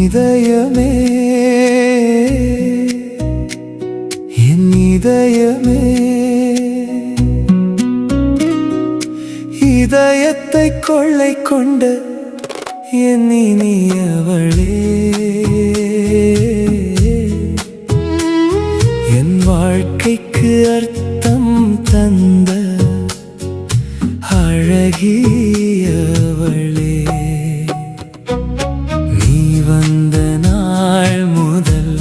இதயமே என் இதயமே இதயத்தை கொள்ளை கொண்ட என் இனியவளே, என் வாழ்க்கைக்கு அர்த்தம் தந்த அழகியவளே, நீ வந்த நாள் முதல்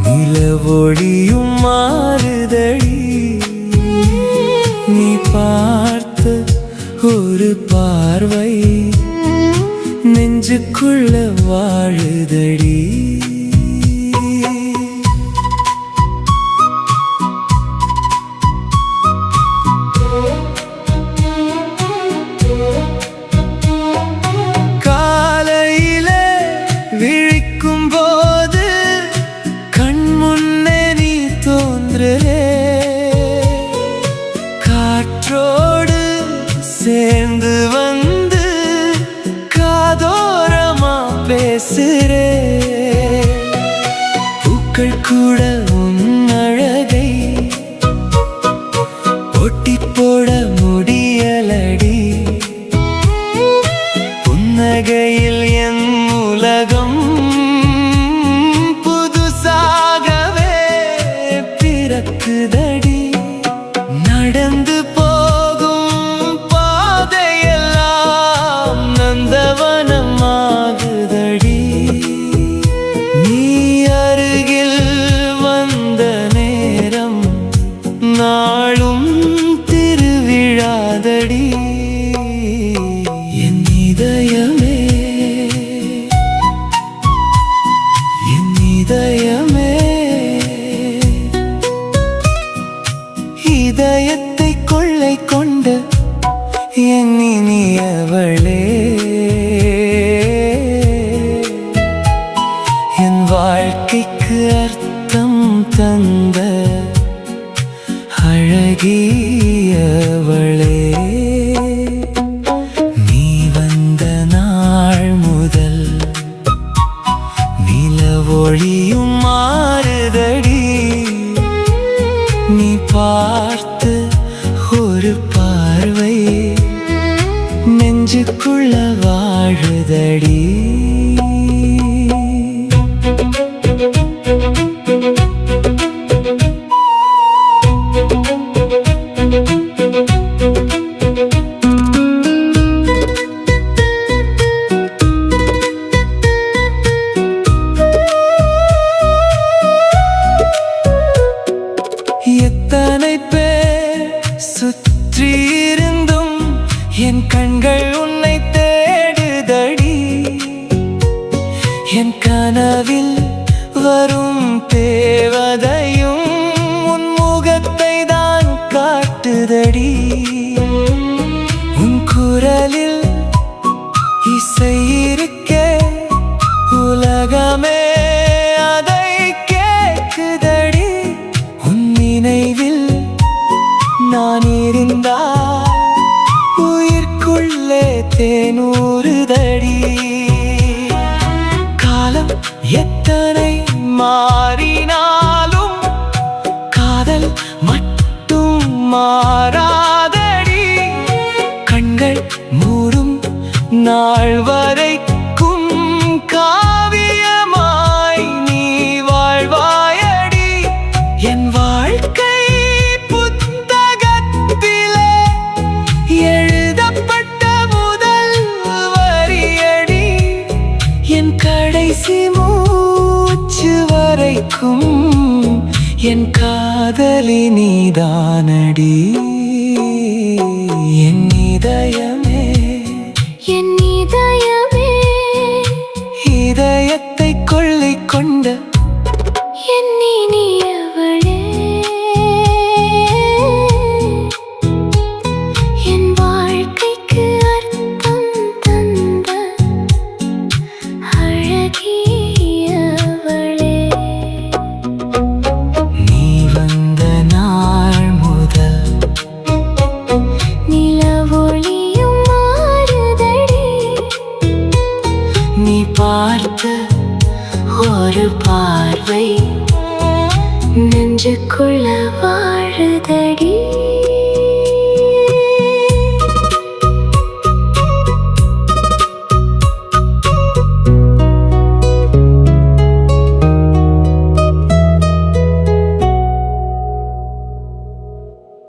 நிலவொளியும் மாறுதடி, நீ பார்த்த ஒரு பார்வை நெஞ்சுக்குள்ள வாழுதடி. காலையிலே விழிக்கும் போது கண் முன்னே நீ தோன்றுறே, காற்றோடு சேர்ந்து வந்து காதோரமா பேசுறே, பூக்கள் கூட உன் அழகை ஒட்டி போட முடியலடி, புன்னகையில் என் உலகம் புதுசாகவே பிறக்குதடி, நடந்து நந்தவனமாகுதடி, நீ அருகில் வந்த நேரம் நாளும் திருவிழாதடி. என் இதயமே என் இதயமே இதயத்தை கொள்ளை கொண்ட என் இனியவளே, என் வாழ்க்கைக்கு அர்த்தம் தந்த அழகியவளே, நீ வந்த நாள் முதல் நிலவொளியும் மாறுதடி, நீ பார்த்த ஒரு பார்வை நெஞ்சுக்குள்ள வாழுதடி. எத்தனை பேர் சுற்றியிருந்தும் என் கண்கள் உன்னை தேடுதடி, என் கனவில் வரும் தேவதையும் உன் முகத்தை தான் காட்டுதடி, உன் குரலில் இசை இருக்கே உலகமே அதை கேட்குதடி, உன் நினைவில் நான் இருந்தால் உயிர்க்குள்ளே தேனூறுதடி, காலம் எத்தனை மாறினாலும் காதல் மட்டும் மாறாதடி, கண்கள் மூடும் நாள் வரைக்கும் காவியமாய் நீ வாழ்வாயடி, என் வாழ்க்கை புத்தகத்திலே எழுதப்பட்ட முதல் வரியடி, என் கடைசி மூச்சு வரைக்கும் என் காதலி நீதானடி. என் இதயமே என் இதயமே இதயத்தை கொள்ளை கொண்ட என் இனியவளே, என் வாழ்க்கைக்கு அர்த்தம் ஒரு பார்வை நெஞ்சுக்குள்ள